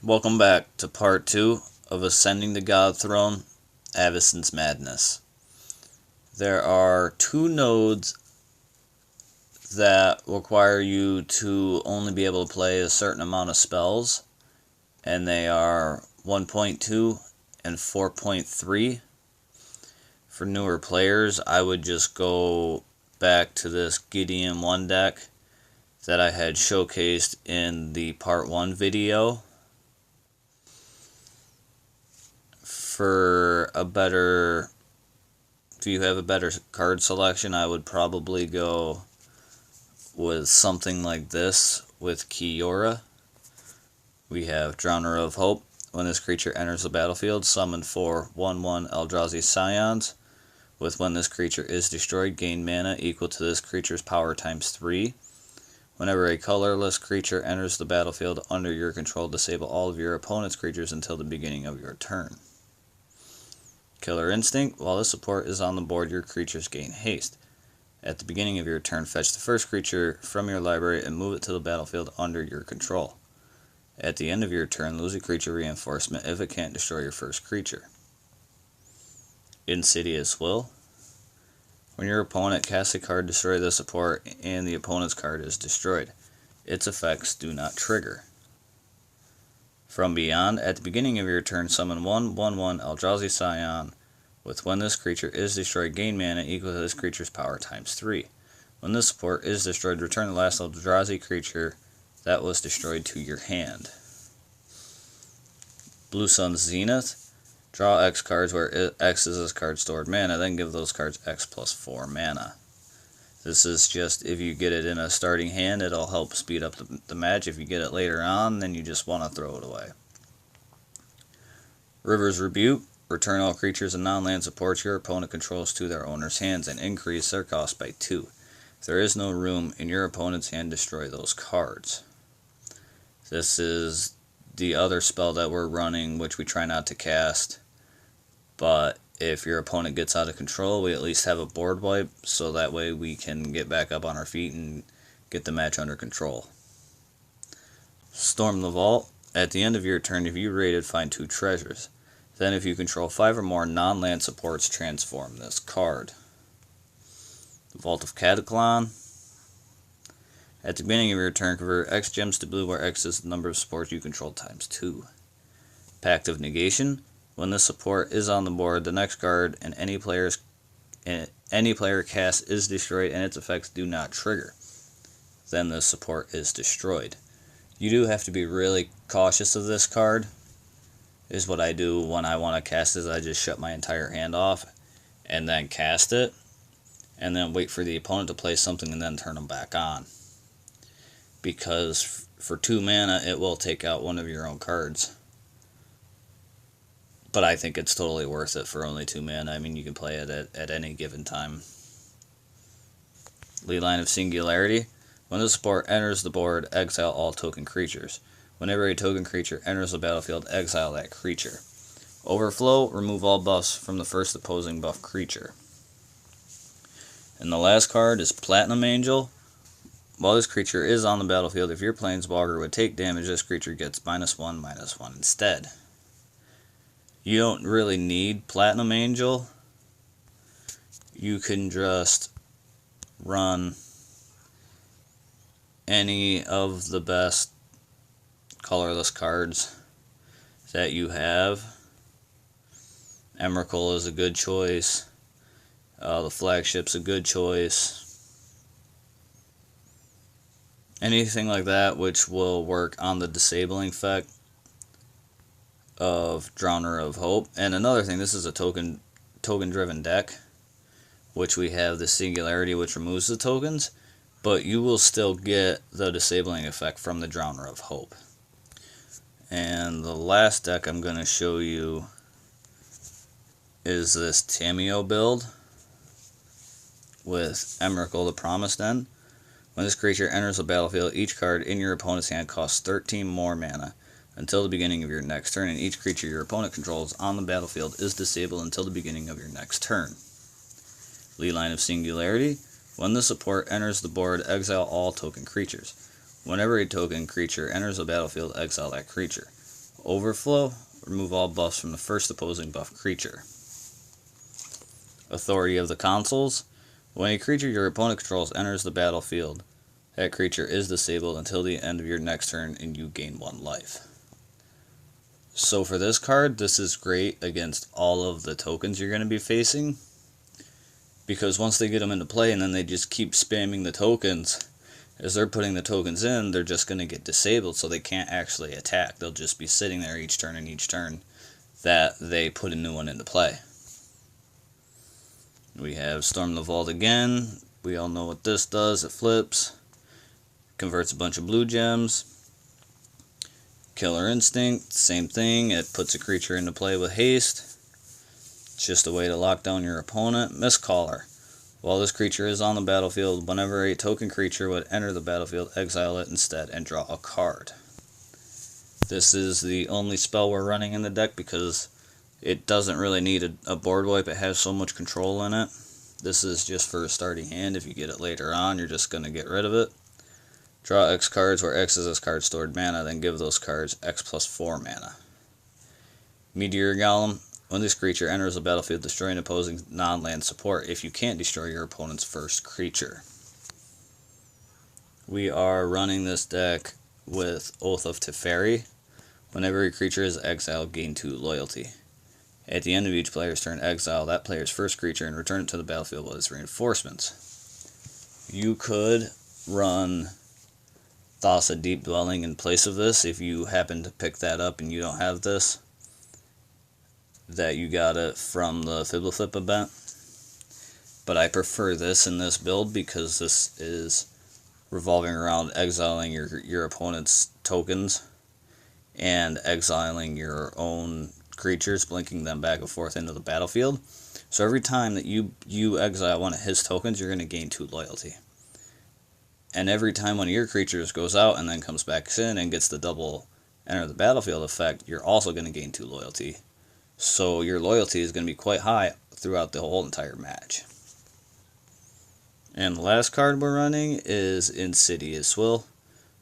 Welcome back to part 2 of Ascending the God Throne, Avacyn's Madness. There are 2 nodes that require you to only be able to play a certain amount of spells, and they are 1.2 and 4.3. For newer players, I would just go back to this Gideon 1 deck that I had showcased in the Part 1 video. If you have a better card selection, I would probably go with something like this with Kiora. We have Drowner of Hope. When this creature enters the battlefield, summon 4 1/1 Eldrazi Scions. When this creature is destroyed, gain mana equal to this creature's power times 3. Whenever a colorless creature enters the battlefield under your control, disable all of your opponent's creatures until the beginning of your turn. Killer Instinct. While this support is on the board, your creatures gain haste. At the beginning of your turn, fetch the first creature from your library and move it to the battlefield under your control. At the end of your turn, lose a creature reinforcement if it can't destroy your first creature. Insidious Will. When your opponent casts a card, destroy the support and the opponent's card is destroyed. Its effects do not trigger. From Beyond. At the beginning of your turn, summon 1 1/1 Eldrazi Scion. When this creature is destroyed, gain mana equal to this creature's power times 3. When this support is destroyed, return the last Eldrazi creature that was destroyed to your hand. Blue Sun's Zenith. Draw X cards where X is this card's stored mana, then give those cards X plus 4 mana. This is just, if you get it in a starting hand, it'll help speed up the match. If you get it later on, then you just want to throw it away. River's Rebuke. Return all creatures and non-land supports your opponent controls to their owner's hands and increase their cost by 2. If there is no room in your opponent's hand, destroy those cards. This is the other spell that we're running, which we try not to cast. But if your opponent gets out of control, we at least have a board wipe, so that way we can get back up on our feet and get the match under control. Storm the Vault. At the end of your turn, if you raided, find 2 treasures. Then if you control 5 or more non-land supports, transform this card. The Vault of Cataclysm. At the beginning of your turn, convert X gems to blue, where X is the number of supports you control times 2. Pact of Negation. When this support is on the board, the next card and any player casts is destroyed and its effects do not trigger. Then this support is destroyed. You do have to be really cautious of this card. Is what I do when I want to cast it. I just shut my entire hand off and then cast it, and then wait for the opponent to play something and then turn them back on. Because for 2 mana, it will take out one of your own cards. But I think it's totally worth it for only 2 mana. I mean, you can play it at any given time. Line of Singularity. When the support enters the board, exile all token creatures. Whenever a token creature enters the battlefield, exile that creature. Overflow. Remove all buffs from the first opposing buff creature. And the last card is Platinum Angel. While this creature is on the battlefield, if your planeswalker would take damage, this creature gets -1/-1 instead. You don't really need Platinum Angel. You can just run any of the best colorless cards that you have. Emrakul is a good choice. The flagship's a good choice. Anything like that which will work on the disabling effect of Drowner of Hope. And another thing, this is a token-driven deck, which we have the Singularity, which removes the tokens, but you will still get the disabling effect from the Drowner of Hope. And the last deck I'm going to show you is this Tamiyo build with Emrakul, the Promised End. When this creature enters the battlefield, each card in your opponent's hand costs 13 more mana until the beginning of your next turn, and each creature your opponent controls on the battlefield is disabled until the beginning of your next turn. Line of Singularity. When the support enters the board, exile all token creatures. Whenever a token creature enters the battlefield, exile that creature. Overflow. Remove all buffs from the first opposing buff creature. Authority of the Consuls. When a creature your opponent controls enters the battlefield, that creature is disabled until the end of your next turn and you gain 1 life. So for this card, this is great against all of the tokens you're going to be facing, because once they get them into play and then they just keep spamming the tokens, as they're putting the tokens in, they're just going to get disabled, so they can't actually attack. They'll just be sitting there each turn and each turn that they put a new one into play. We have Storm the Vault again. We all know what this does. It flips, converts a bunch of blue gems. Killer Instinct, same thing. It puts a creature into play with haste. It's just a way to lock down your opponent. Mistcaller. While this creature is on the battlefield, whenever a token creature would enter the battlefield, exile it instead and draw a card. This is the only spell we're running in the deck because it doesn't really need a board wipe. It has so much control in it. This is just for a starting hand. If you get it later on, you're just going to get rid of it. Draw X cards, where X is this card's stored mana, then give those cards X plus 4 mana. Meteor Golem. When this creature enters the battlefield, destroy an opposing non-land support if you can't destroy your opponent's first creature. We are running this deck with Oath of Teferi. Whenever a creature is exiled, gain 2 loyalty. At the end of each player's turn, exile that player's first creature and return it to the battlefield with its reinforcements. You could run Thassa Deep Dwelling in place of this if you happen to pick that up and you don't have this, that you got it from the Fibbleflip event. But I prefer this in this build because this is revolving around exiling your opponent's tokens and exiling your own creatures, blinking them back and forth into the battlefield. So every time that you exile one of his tokens, you're going to gain 2 loyalty. And every time one of your creatures goes out and then comes back in and gets the double enter the battlefield effect, you're also going to gain 2 loyalty. So your loyalty is going to be quite high throughout the whole entire match. And the last card we're running is Insidious Will.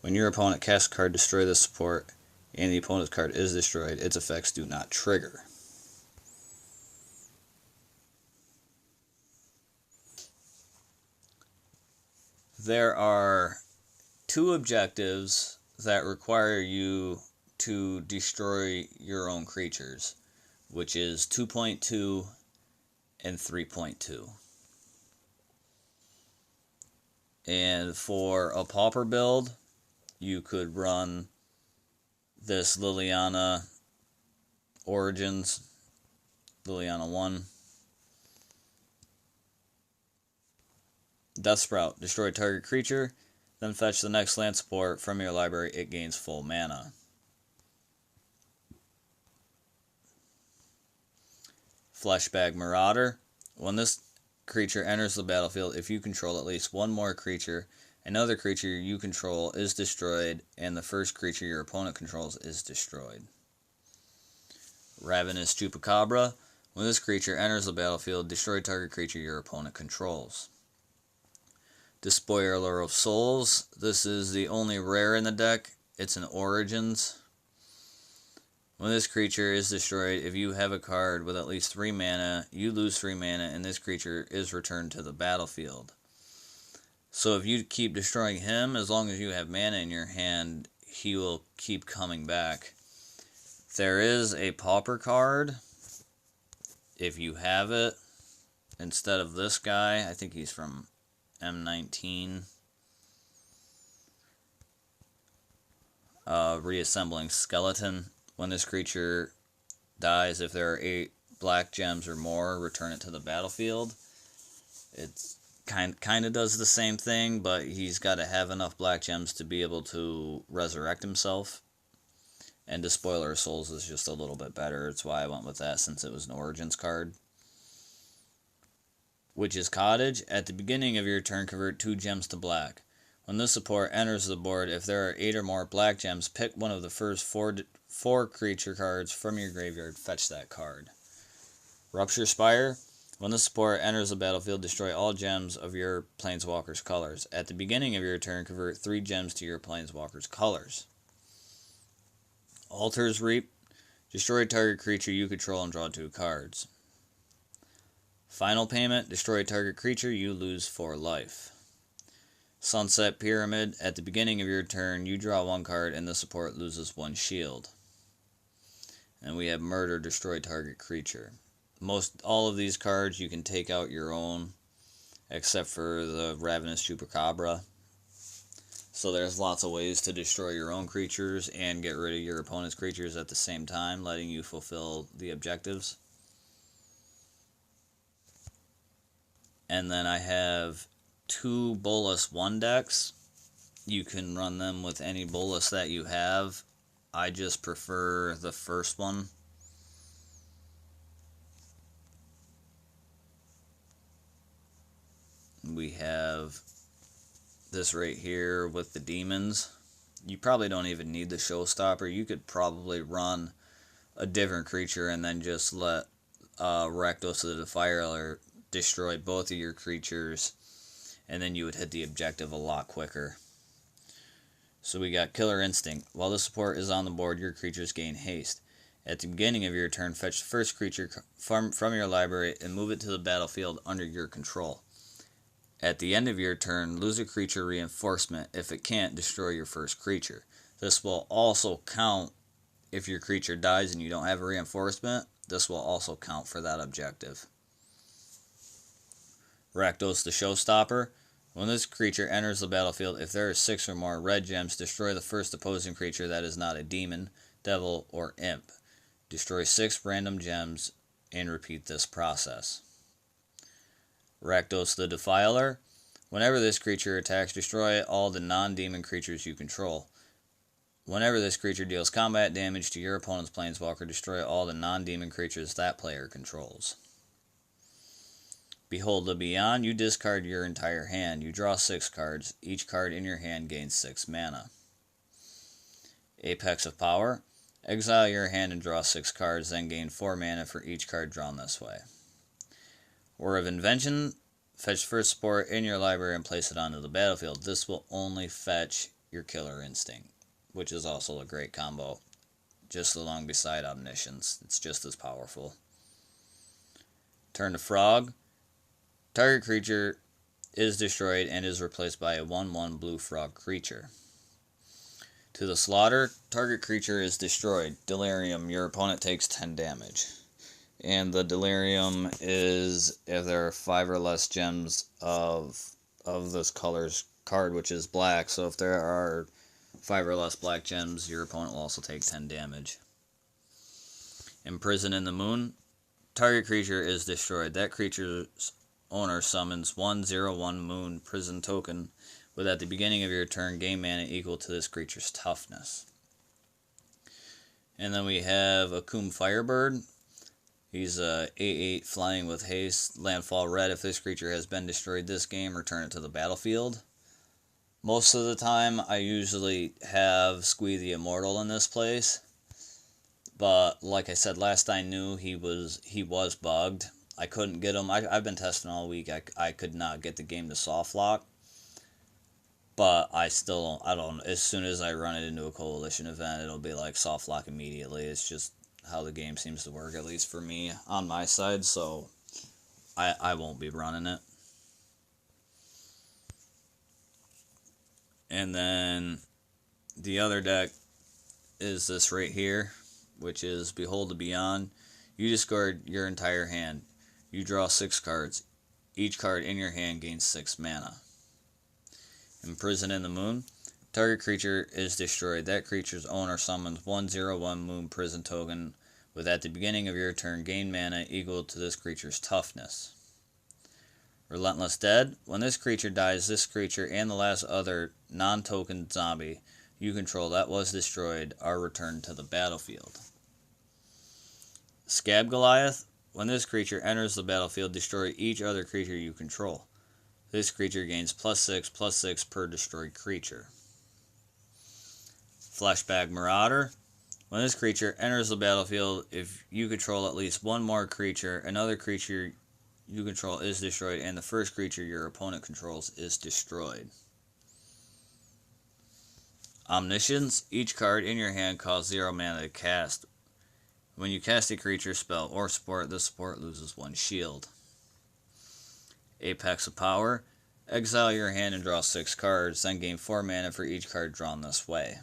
When your opponent casts a card, destroy the support, and the opponent's card is destroyed, its effects do not trigger. There are 2 objectives that require you to destroy your own creatures, which is 2.2 and 3.2. And for a Pauper build, you could run this Liliana Origins, Liliana 1. Death Sprout. Destroy target creature, then fetch the next land support from your library. It gains full mana. Fleshbag Marauder. When this creature enters the battlefield, if you control at least one more creature, another creature you control is destroyed, and the first creature your opponent controls is destroyed. Ravenous Chupacabra. When this creature enters the battlefield, destroy target creature your opponent controls. Despoiler of Souls. This is the only rare in the deck. It's an Origins. When this creature is destroyed, if you have a card with at least 3 mana, you lose 3 mana, and this creature is returned to the battlefield. So if you keep destroying him, as long as you have mana in your hand, he will keep coming back. There is a Pauper card, if you have it, instead of this guy. I think he's from M19. Reassembling Skeleton. When this creature dies, if there are 8 black gems or more, return it to the battlefield. It's kind of does the same thing, but he's got to have enough black gems to be able to resurrect himself. And Despoiler of Souls is just a little bit better. That's why I went with that, since it was an Origins card. Witch's Cottage. At the beginning of your turn, convert 2 gems to black. When this support enters the board, if there are 8 or more black gems, pick one of the first 4 creature cards from your graveyard. Fetch that card. Rupture Spire. When the support enters the battlefield, destroy all gems of your Planeswalker's colors. At the beginning of your turn, convert 3 gems to your Planeswalker's colors. Altar's Reap. Destroy target creature you control and draw 2 cards. Final Payment. Destroy target creature, you lose 4 life. Sunset Pyramid. At the beginning of your turn, you draw 1 card and the support loses 1 shield. And we have Murder. Destroy target creature. All of these cards you can take out your own, except for the Ravenous Chupacabra. So there's lots of ways to destroy your own creatures and get rid of your opponent's creatures at the same time, letting you fulfill the objectives. And then I have 2 Bolas 1 decks. You can run them with any Bolas that you have. I just prefer the first one. We have this right here with the demons. You probably don't even need the showstopper. You could probably run a different creature and then just let Rakdos the Defiler destroy both of your creatures, and then you would hit the objective a lot quicker. So we got Killer Instinct. While the support is on the board, your creatures gain haste. At the beginning of your turn, fetch the first creature from your library and move it to the battlefield under your control. At the end of your turn, lose a creature reinforcement. If it can't, destroy your first creature. This will also count if your creature dies and you don't have a reinforcement. This will also count for that objective. Rakdos the Showstopper. When this creature enters the battlefield, if there are 6 or more red gems, destroy the first opposing creature that is not a demon, devil, or imp. Destroy 6 random gems and repeat this process. Rakdos the Defiler. Whenever this creature attacks, destroy all the non-demon creatures you control. Whenever this creature deals combat damage to your opponent's planeswalker, destroy all the non-demon creatures that player controls. Behold the Beyond. You discard your entire hand. You draw 6 cards. Each card in your hand gains 6 mana. Apex of Power. Exile your hand and draw 6 cards, then gain 4 mana for each card drawn this way. War of Invention. Fetch first support in your library and place it onto the battlefield. This will only fetch your Killer Instinct, which is also a great combo. Just along beside Omniscience. It's just as powerful. Turn to Frog. Target creature is destroyed and is replaced by a 1/1 blue frog creature. To the Slaughter. Target creature is destroyed. Delirium. Your opponent takes 10 damage. And the Delirium is if there are 5 or less gems of this color's card, which is black. So if there are 5 or less black gems, your opponent will also take 10 damage. Imprison in the Moon. Target creature is destroyed. That creature's owner summons 1/0/1 Moon Prison token with at the beginning of your turn gain mana equal to this creature's toughness. And then we have Akum Firebird. He's a 8/8 flying with haste, landfall red. If this creature has been destroyed this game, return it to the battlefield. Most of the time, I usually have Squee the Immortal in this place. But like I said, last I knew, he was bugged. I couldn't get him. I've been testing all week. I could not get the game to soft lock. But I don't. As soon as I run it into a coalition event, it'll be like soft lock immediately. It's just how the game seems to work, at least for me on my side, so I won't be running it. And then the other deck is this right here, which is Behold the Beyond. You discard your entire hand. You draw 6 cards. Each card in your hand gains 6 mana. Imprison in the Moon. Target creature is destroyed. That creature's owner summons 1/0/1 Moon Prison token with at the beginning of your turn gain mana equal to this creature's toughness. Relentless Dead. When this creature dies, this creature and the last other non-token zombie you control that was destroyed are returned to the battlefield. Scab Goliath. When this creature enters the battlefield, destroy each other creature you control. This creature gains +6/+6 per destroyed creature. Fleshbag Marauder. When this creature enters the battlefield, if you control at least one more creature, another creature you control is destroyed, and the first creature your opponent controls is destroyed. Omniscience. Each card in your hand costs 0 mana to cast. When you cast a creature, spell, or support, this support loses 1 shield. Apex of Power. Exile your hand and draw 6 cards, then gain 4 mana for each card drawn this way.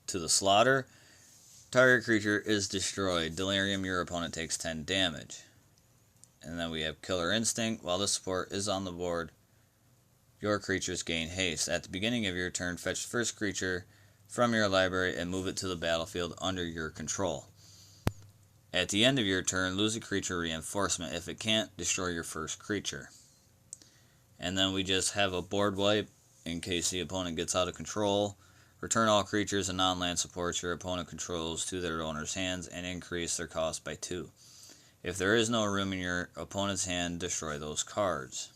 To the Slaughter. Target creature is destroyed. Delirium, your opponent takes 10 damage. And then we have Killer Instinct. While this support is on the board, your creatures gain haste. At the beginning of your turn, fetch the first creature from your library and move it to the battlefield under your control. At the end of your turn, lose a creature reinforcement. If it can't, destroy your first creature. And then we just have a board wipe in case the opponent gets out of control. Return all creatures and non-land supports your opponent controls to their owner's hands and increase their cost by 2. If there is no room in your opponent's hand, destroy those cards.